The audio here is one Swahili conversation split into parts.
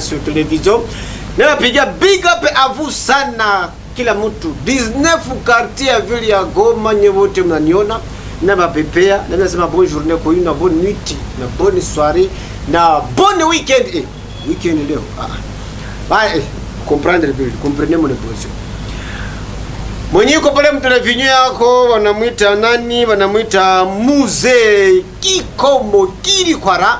sur télévision. Napiga big up à vous sana kila mtu 19 quartier ya ville ya Goma nyewote mnaniona na bapepea na nasema bonne journée kwa une bonne nuit na bonne soirée na bonne weekend weekend leo bye comprendre bien comprenez mon position mwenye yuko pale mtelevinyo yako wanamuita nani wanamuita Muze Kikomo Kirikwara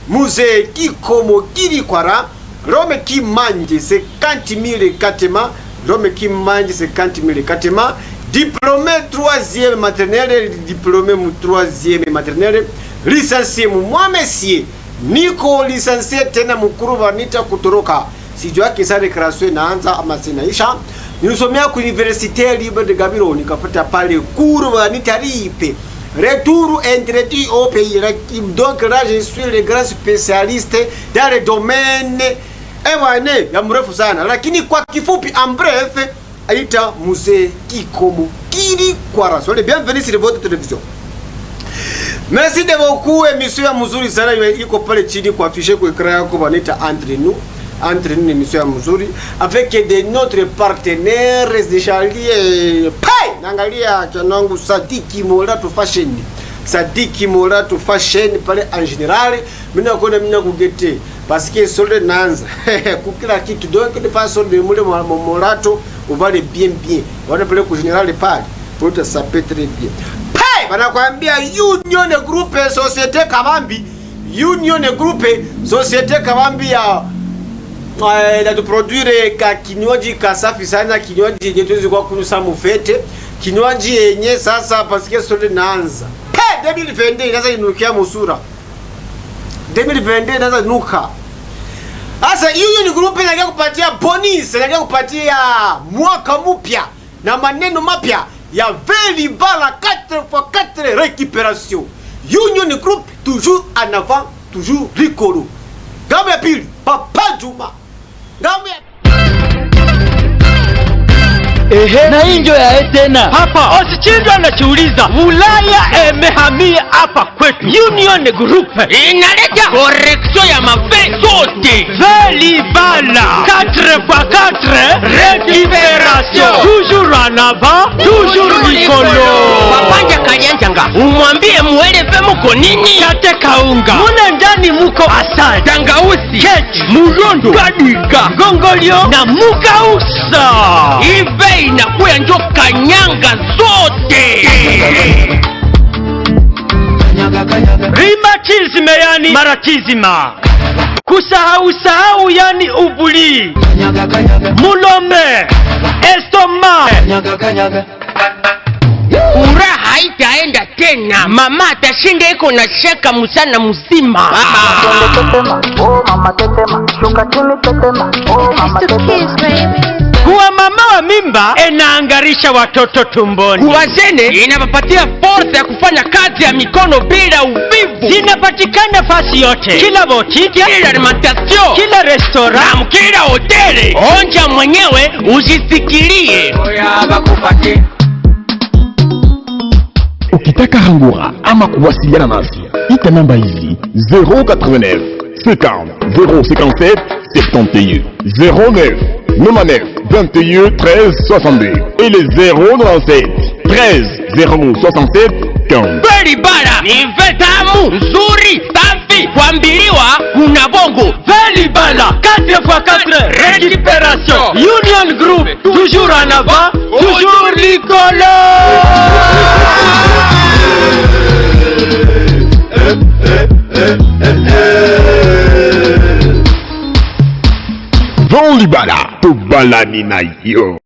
Muze Kikomo Kirikwara Rome Kimanje 50,000 katema Rome Kimanje 50,000 katema diplômé 3e maternelle diplômé 3e maternelle licencié moi messieurs niko licencié tena mkuru vanita kutoroka sijua kisa recreation inaanza ama sinaisha nilisomea ku Université Libre de Gabiro nikapata pale cours vanita ripe retour introduit au pays donc là je suis le grand spécialiste dans le domaine ewane ya mrefu sana lakini kwa kifupi en bref aita Muze Kikomo Kirikwara. Soyez bienvenue sur votre télévision. Merci de beaucoup émission ya mzuri sana iko pale chini kwa afficher kwa écran yako wanaita entre nous émission ya mzuri avec de notre partenaire de Charlie Pai naangalia chanangu Sadiki Molatu Fashion pale en général mina kona mina kugete parce que solde nanza kukila kitu donc de façon de mule Molatu on va le bien on appelle ku général pale pour te saper très bien Pai banakwambia Union Group Société Kabambi ya na tu produire ka kinywaji kasafi sana kinywaji yenye tuwezi kwa kunusa mufete kinywaji yenye sasa parce que solde nanza 2022 inaanza inukia musura 2022 inaanza nuka sasa Union Group inaanza kupatia bonus inaanza kupatia mwaka mpya na maneno mapya ya Veli Bala 4x4 récupération Union Group toujours en avant toujours rigolo Gamu ya pili Papa Juma Gamu ya na injo ya tena hapa usichindwa na chiuliza Ulaya emehamia hapa kwetu Union Group inaleta correction ya mabe zote Veli Bala 4x4 récupération toujours en avant toujours likolo papanja kanyanjanga umwambie muelewe muko nini kate kaunga muna ndani muko asali tangausi kechi murondo kadika gongolio na mugausa ibe inakuya njo kanyanga zote Rheumatisme yani maratizima kusahau yani ubuli mulome estoma ura haitaenda tena mama atashinda iko na shaka musana mzima mama tetema shuka chini tetema mama tetema kuwa mama wa mimba inaangarisha watoto tumboni. Kuwazene inapapatia force ya kufanya kazi ya mikono bila uvivu. Zinapatikana fasi yote, kila boutique, kila alimentation, kila restaurant, na kila hoteli. Onja mwenyewe usisikilie. Ukitaka Rangura ama kuwasiliana nasi, ita namba hizi 089 50 057 71 09 99 21 13 62 et le 097 13 067 15. Veli Bala ni vetamu nzuri safi kuambiliwa kuna bongo. Veli Bala 4x4 récupération Union Group toujours en avant toujours rigolo. Veli Bala to balani na yo.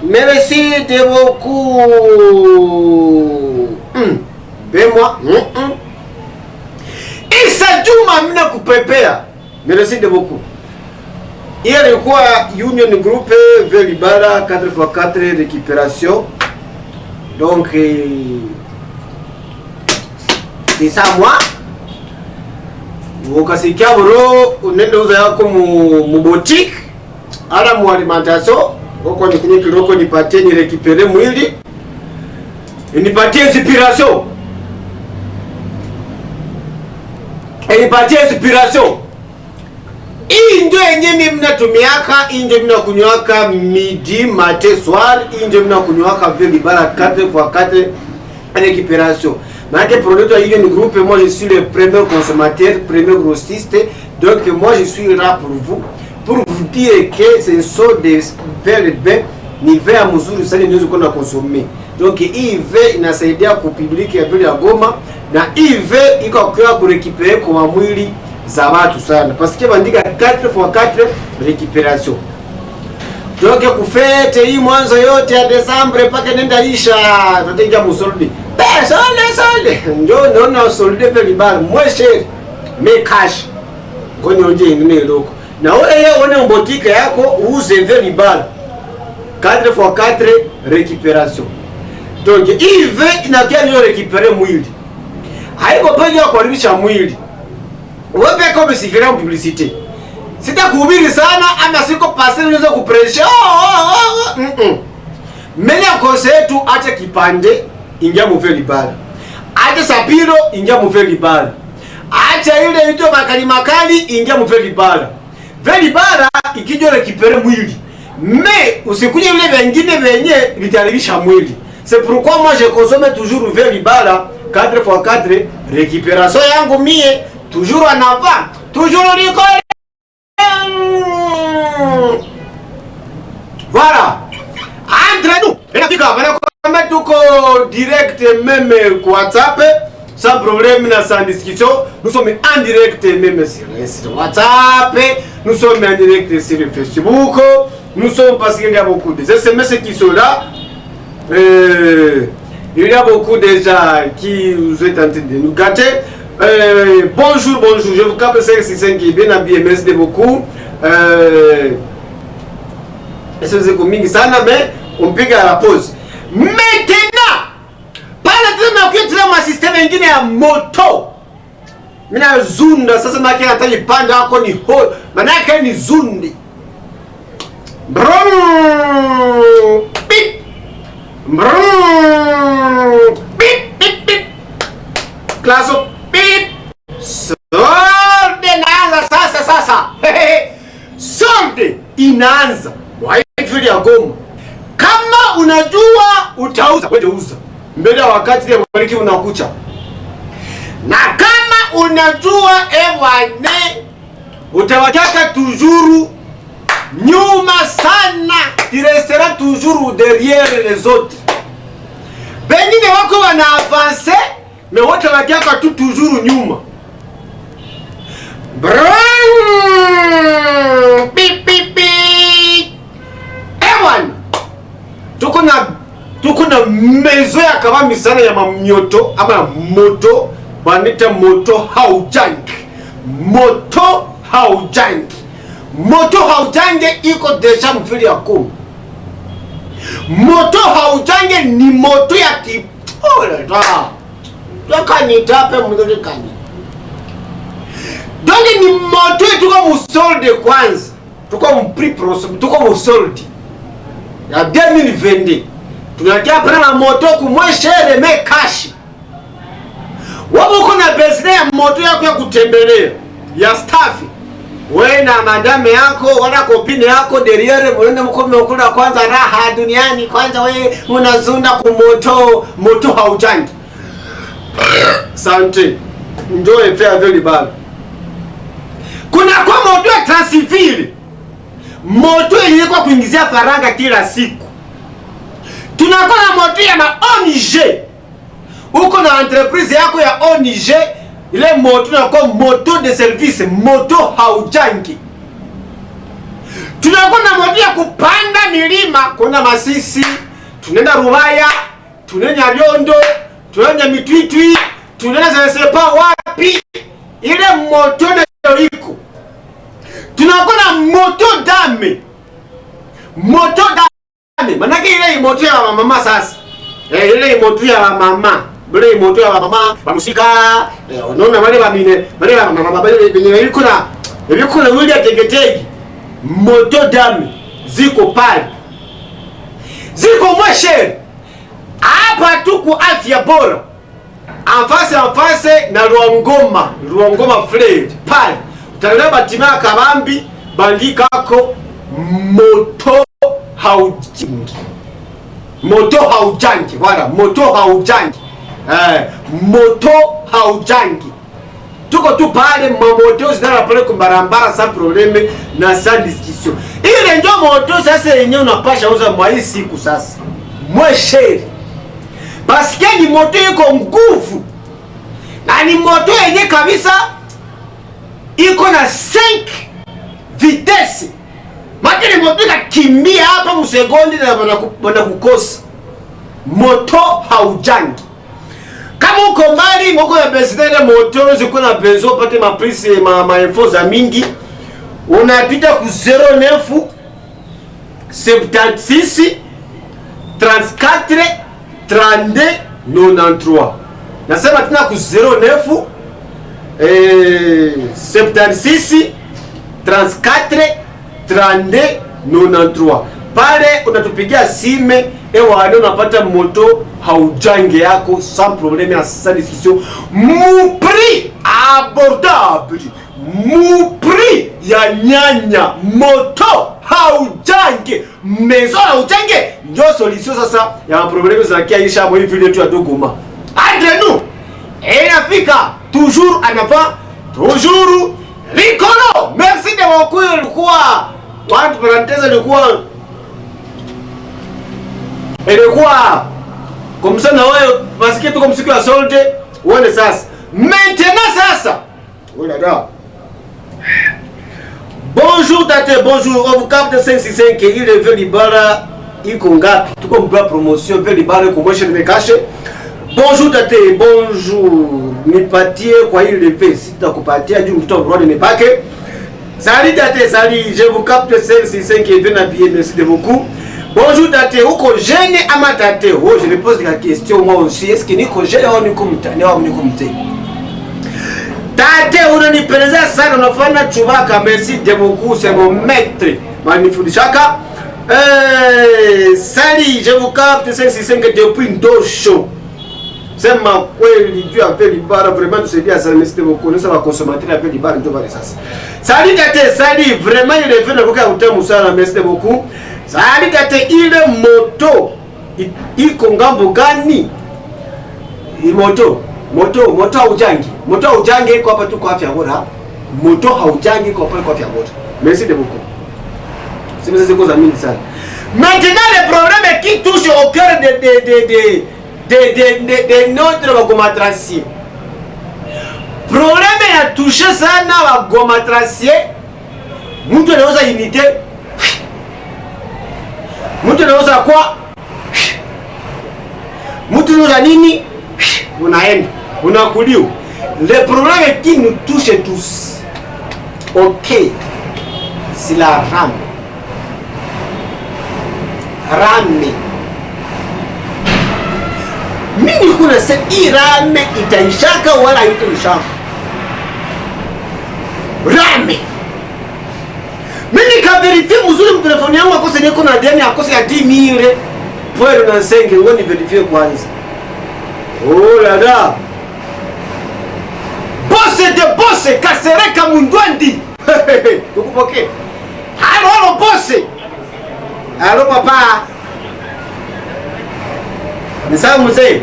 Merci de beaucoup. Bemwa. Isa Juma mna kupepea. Merci de beaucoup. Hier ilikuwa Union Group Veli Bala 4x4 récupération. Donc c'est ça moi. Ukasikia bro unenda uza yako mu boutique ala mu alimentation uko nikunye kiloko nipatie ni récupérer mwili nipatie inspiration inipatie inspiration. Hii ndio yenyewe mimi mnatumiaka, hii ndio mnakunywaka midi, matin, soir, hii ndio mnakunywaka vile bara 4x4 récupération. Malgré le produit de une groupe, moi je suis le premier consommateur, premier grossiste. Donc moi je suis là pour vous dire que ce sont des verres bains nive ya mzuri sana ndio kwenda consommer. Donc IV inasaidia ku public ya vile ya Goma na IV iko kwa kurecuperer kwa mwili za watu sana parce que bandika 4x4 récupération. Donc kufete hii mwanzo yote ya Desembre paka nenda isha tutaingia musoldi. Sole ndio naona solde vile bali mweshe me cash ngoni onje ingine loko na wewe uone mbotika yako uuze vile bali 4x4 récupération. Donc IV inakia ndio récupérer mwili haiko penge kuharibisha mwili. Wewe peka umesikiria publicité sitakuhubiri sana ama siko pasi unaweza kupresha mimi akose yetu acha kipande ingia muveli bala. Acha sapiro ingia muveli bala. Acha ile ito makali ingia muveli bala. Veli bala ikijole récupérer mwili. Mais usikuje vile vingine venye vitaribisha mwili. C'est pourquoi moi je consomme toujours veli bala 4x4 récupération yangu mie toujours en avant. Toujours liko. Voilà. Entre nous. Inafika bana tuko direct même sur WhatsApp sans problème na sans discussion. Nous sommes en direct même sur WhatsApp, nous sommes en direct sur Facebook, nous sommes parce qu'il y a beaucoup de SMS qui sont là. Il y a beaucoup de gens qui vous êtes en train de nous gâter. Bonjour, je vous capte 565 qui est bien habillé, merci beaucoup. C'est comme ça, mais on pique à la pause. Maintenant, pale tena ukitira ma system mengine ya moto. Mina zunda sasa maki hata ipanda hako ni ho. Maana yake ni zundi. Brum! Bip! Brum! Bip bip bip. Klaso bip. Sorte inaanza sasa. Sorte inaanza. Waifili ya Goma. Kama unajua utauza, wewe uza. Mbele wakati ya mbariki unakucha. Na kama unajua ewane utawataka tujuru nyuma sana. Tu resteras toujours derrière les autres. Bengine wako wana avancer, mais wote wataka tu toujours nyuma. Pip pip pip. Ewan. Tuko na mezo ya kama sana ya mamnyoto ama moto banita moto haujangi. Moto haujange iko deja mfili ya Kongo. Moto haujange ni moto ya kipola. Toka nitape mdole kani. Donc ni moto tuko musolde kwanza. Tuko mpri prosum, tuko musolde. Ya 2022 tunakia prana moto kumweshere me kashi. Wabu kuna besne ya moto yako ya kutembelea ya staffi. Wewe na madame yako wala kopine yako derriere mwende mkome ukula kwanza raha duniani kwanza wewe unazunda kumoto moto haujangi. Sante. Njoe fea veli bala. Kuna kwa moto ya transivili. Moto ilikuwa kuingizia faranga kila siku. Tunakuwa na moto ya ONG. Uko na entreprise yako ya ONG, ile moto inakuwa moto de service, moto haujangi. Tunakuwa na moto ya kupanda milima, kuna Masisi, tunaenda Rubaya, tunaenda Lyondo, tunaenda Mitwitwi, tunaenda Sepa wapi. Ile moto ndio iko. Tunakuwa na moto dame. Moto dame. Manake ile moto ya mama sasa. Ile moto ya mama. Bale moto ya mama, bamusika, unaona wale bamine, wale mama bale benye ilikuna wili ya tegetegi. Moto dame ziko pale. Ziko mweshe. Hapa tuko afya bora. en face na Ruangoma Fred pale utaona batima kabambi bandikako moto haujangi. Moto haujangi, wala moto haujangi. Moto haujangi. Tuko tu pale moto zinala pale kumbarambara sans problème na sans discussion. Ile ndio moto sasa yenyewe unapasha uza mwa hii siku sasa. Mwesheri. Parce que ni moto iko nguvu. Na ni moto yenye kabisa iko na 5 vitesse. Makini moto kakimbia hapa msekondi na wana kukosa. Moto haujangi. Kama uko mbali moko ya besidere moto ziko na benzo pate maprise info za mingi. Unapita ku 09 76 34 32 93. Nasema tena ku 09 76 34 32 93. Pale unatupigia sime wale unapata moto haujange yako sans problème ya sans discussion. Mu prix abordable. Mu prix ya nyanya moto haujange. Maison haujange ndio solution sasa ya problème za kiaisha hapo hivi vile tu ya Dogoma. Entre nous inafika toujours en avant, toujours Likolo. Merci de beaucoup ilikuwa watu parenthèse ilikuwa kumsana na wewe masikia tuko msiku ya solde uone sasa. Maintenant sasa. Oulala. Bonjour tate, bonjour. On vous capte 565 il est venu libara iko ngapi? Tuko mbwa promotion veli libara iko mweshe nimekashe. Bonjour tate, bonjour. Nipatie kwa ile levé sitakupatia juu mtoto rwanda nipake. Salut tate, salut. Je vous capte 565 et bien habillé, merci de beaucoup. Bonjour tate, uko jeune ama tate? Oh, je me pose la question moi aussi. Est-ce que niko jeune au niko mtani au niko mtani? Tate, unanipendeza sana, unafanya chubaka. Merci de beaucoup, c'est mon maître. Manifundishaka. Salut, je vous capte 565 depuis Ndosho. C'est ma kweli Dieu a fait libara vraiment c'est bien ça, merci de beaucoup. Nous ça va consommer la fait libara ndio bale sasa. Salut tate, salut, vraiment il est venu kwa utamu sana, merci de beaucoup. Salut tate, ile moto iko ngambo gani? Moto haujangi. Moto haujangi iko hapa tu kwa afya bora. Moto haujangi iko hapa kwa afya bora. Merci de beaucoup. C'est mes échos amis ça. Maintenant le problème qui touche au cœur de notre wagomatracier. Problème ya touche sana wagomatracier. Mtu anauza unité. Mtu anauza kwa? Mtu anauza nini? Unaenda, unakuliwa. Le problème qui nous touche tous. OK. C'est la rame. Rame. Mimi kuna se irame itaishaka wala itaishaka. Rame. Mimi ka verifie mzuri mtelefoni yangu akose niko na deni akose ya 10,000 poero na senge ngoni verifie kwanza. Oh là là. Bosse de bosse Kasereka Mundwandi. Kukupoke. Halo bosse. Halo papa. Nisa mzee.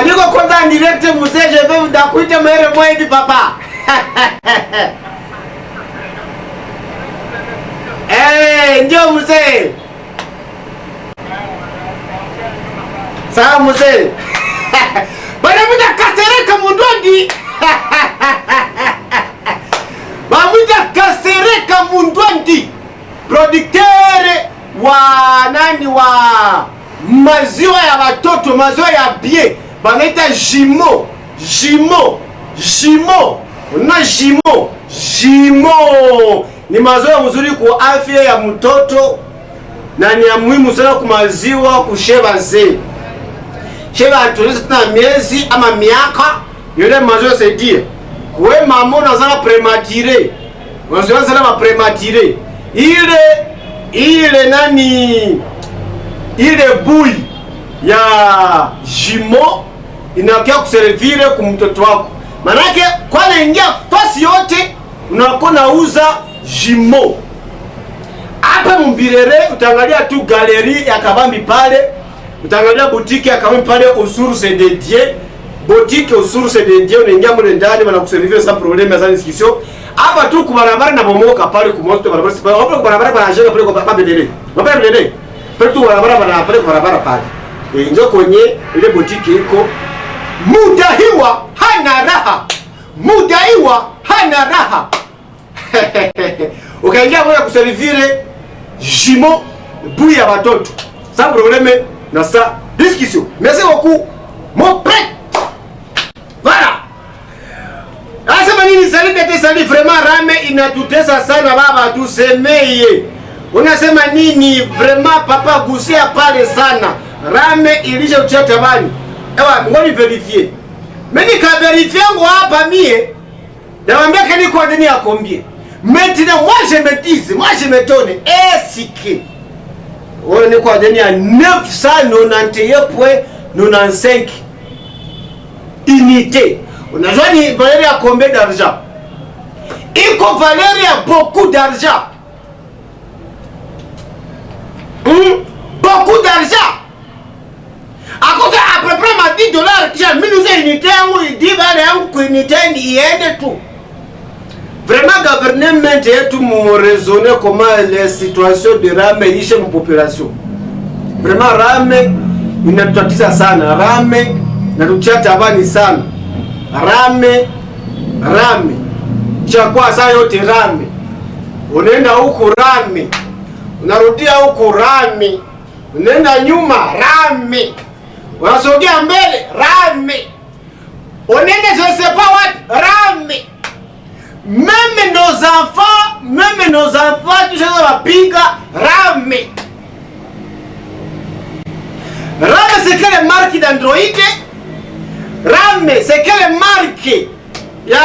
Niko kwanza direct mzee je vais ndakuita mere mwezi papa. Ndio mzee. Sawa mzee. Bana muda Kasereka Mundwandi. Bamuda Kasereka Mundwandi. Producteur wa nani wa maziwa ya watoto, maziwa ya bie. Banaita Jimo. Na Jimo. Ni maziwa mzuri kwa afya ya mtoto na ni ya muhimu sana kwa maziwa kusheba zee. Sheba atuliza tuna miezi ama miaka yule maziwa saidie. Kwe mamo na zana premature. Maziwa zana premature. Ile nani ile bui ya jimo inakia kuservire kumtoto wako. Manake kwa naingia fasi yote unakuwa nauza jimo. Hapa Mbirere utaangalia tu galeri ya Kabambi pale, utaangalia boutique ya Kabambi pale au source de Dieu, boutique au source de Dieu, unaingia mle ndani wanakuservire sans problème sans discussion. Hapa tu kwa barabara na bomoka pale kumoto barabara, hapo kwa barabara banajenga pale kwa Baba Bedele. Baba Bedele. Pale tu barabara pale kwa barabara pale. Ndio kwenye ile boutique iko. Mudaiwa hana raha. Mudaiwa hana raha. Ukaingia moja kuservire jimo bouille ya watoto. Sans problème na ça discussion. Merci beaucoup. Mon prêt. Voilà. Asema nini sali vraiment Rame inatutesa sana baba tusemeye. Unasema nini vraiment papa gusia pale sana. Rame ilisha uchata bani. Ewa ngoni verifier. Mimi ka verifier ngo hapa mie. Naambia kani kwa deni ya combien. Maintenant moi je me dis, moi je me donne est-ce que on est quoi deni ya 991.95 unités. Unajua ni valeur ya combien d'argent? Iko valeur ya beaucoup d'argent. Beaucoup d'argent. À côté à peu près ma $10 kisha mimi nuze unité yangu idibale yangu ku unité ni iende tu. Vraiment gouvernement yetu mu raisonner comment les situations de Rame ishe mu population. Vraiment Rame inatutatiza sana. Rame natuchata habani sana. Rame chakua saa yote Rame, unaenda huku Rame, unarudia huku Rame, unaenda nyuma Rame, unasogea mbele Rame, unaenda je sais pas what Rame. Même nos enfants tu sais wapiga Rame. Rame c'est quelle marque d'Android? Rame c'est quelle marque ya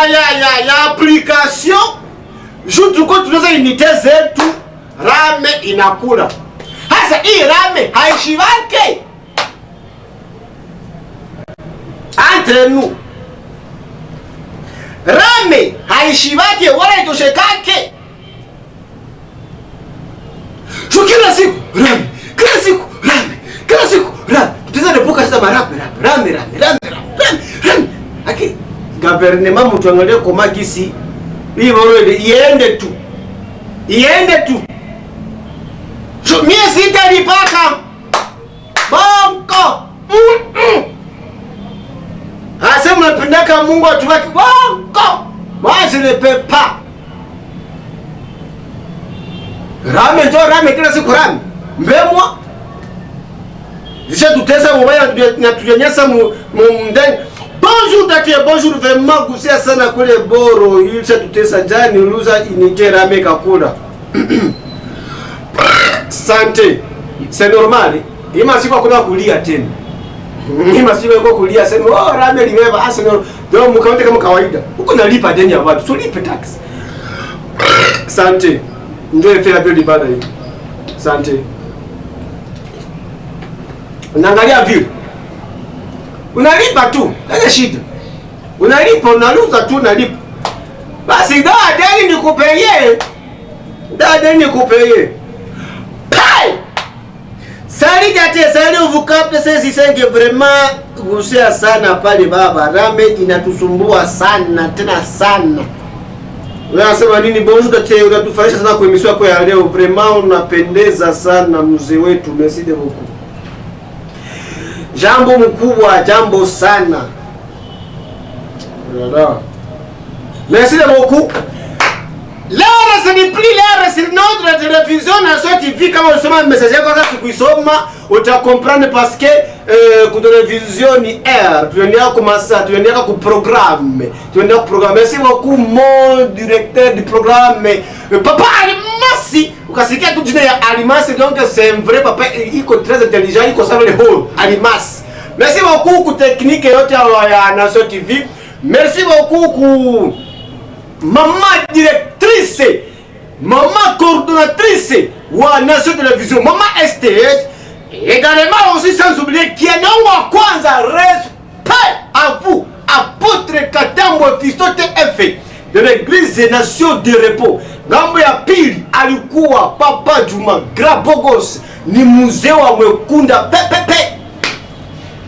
application? Jutu kwa tunaweza unité zetu Rame inakula. Hasa hii Rame haishivake. Entre nous. Rame haishivake wala itoshekake. Kila siku Rame, kila siku Rame. Tutaweza nepuka sasa Rame. Aki gouvernement mtuangalie kwa magisi hii bora iende tu. So mie sitalipaka bongo. Asema napendaka Mungu atubaki bongo. Moi je ne peux pas. Rame kila siku Rame. Mbemwa Déjà tutesa mbaya na tunyanyasa ndani. Bonjour tatie, bonjour vraiment gusia sana kule boro. Ilisha tutesa jani uluza inite Rame kakula. Santé. C'est normal. Ima siku kuna kulia tena. Ima siku yuko kulia sema oh Rame limeba asino. Ndio mkaonte kama kawaida. Huko nalipa deni ya watu. Tulipe tax. Santé. Ndio ifanya bill ibada hii. Santé. Unaangalia vile. Unalipa tu. Haina shida. Unalipa, unaluza tu unalipa. Basi dawa deni nikupeye. Pai! Sali gate, sali uvukape sisi senge vraiment gusia sana pale baba. Rame inatusumbua sana, tena sana. Unasema nini bonjour gate, unatufurahisha sana kwa emission yako ya leo. Vraiment unapendeza sana mzee wetu. Merci de beaucoup. Jambo mkubwa, jambo sana. Voilà. Merci beaucoup. L'heure ce n'est plus l'heure sur notre télévision Nation TV. Kama unasoma message yako sasa kuisoma utakomprendre parce que ku télévision ni air. Tuendelea kumasa, tuendelea ku programme. Merci beaucoup mon directeur du programme. Papa Alimasi. Ukasikia tu jina ya Alimasi donc c'est un vrai papa, il est très intelligent, il connaît le haut Alimasi. Merci beaucoup ku technique yote ya Nation TV. Merci beaucoup ku maman directrice, maman coordonnatrice wa Nation Télévision, maman STH. Également aussi sans oublier qu'il y a un kwanza respect à vous, apôtre Katambo Fistote F de l'église des nations de repos. Ngambo ya pili alikuwa Papa Juma Grabogos ni mzee wa Mwekunda pepepe.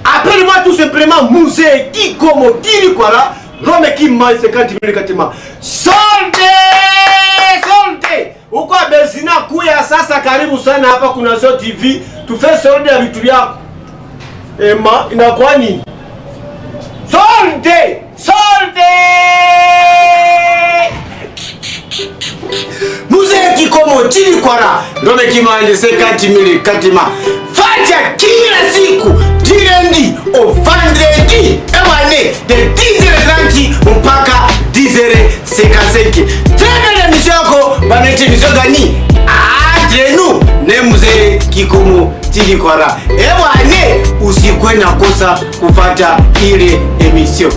Appelle-moi tout simplement Musée Kikomo Kirikwara Rome qui m'a 50 000 katima. Solde! Uko bezina kuya sasa karibu sana hapa kuna Zo TV. Tufe solde ya vitu yako. Ema inakuwa nini? Solde! Musée Kikomo Kirikwara Rome qui m'a 50 000 katima. Fatia kila siku du lundi au vendredi de 10h30 mpaka 10h55. Tena émission yako banaita émission gani? Entre nous ne Musée Kikomo Kirikwara. Usikwe na kosa kufuata ile émission.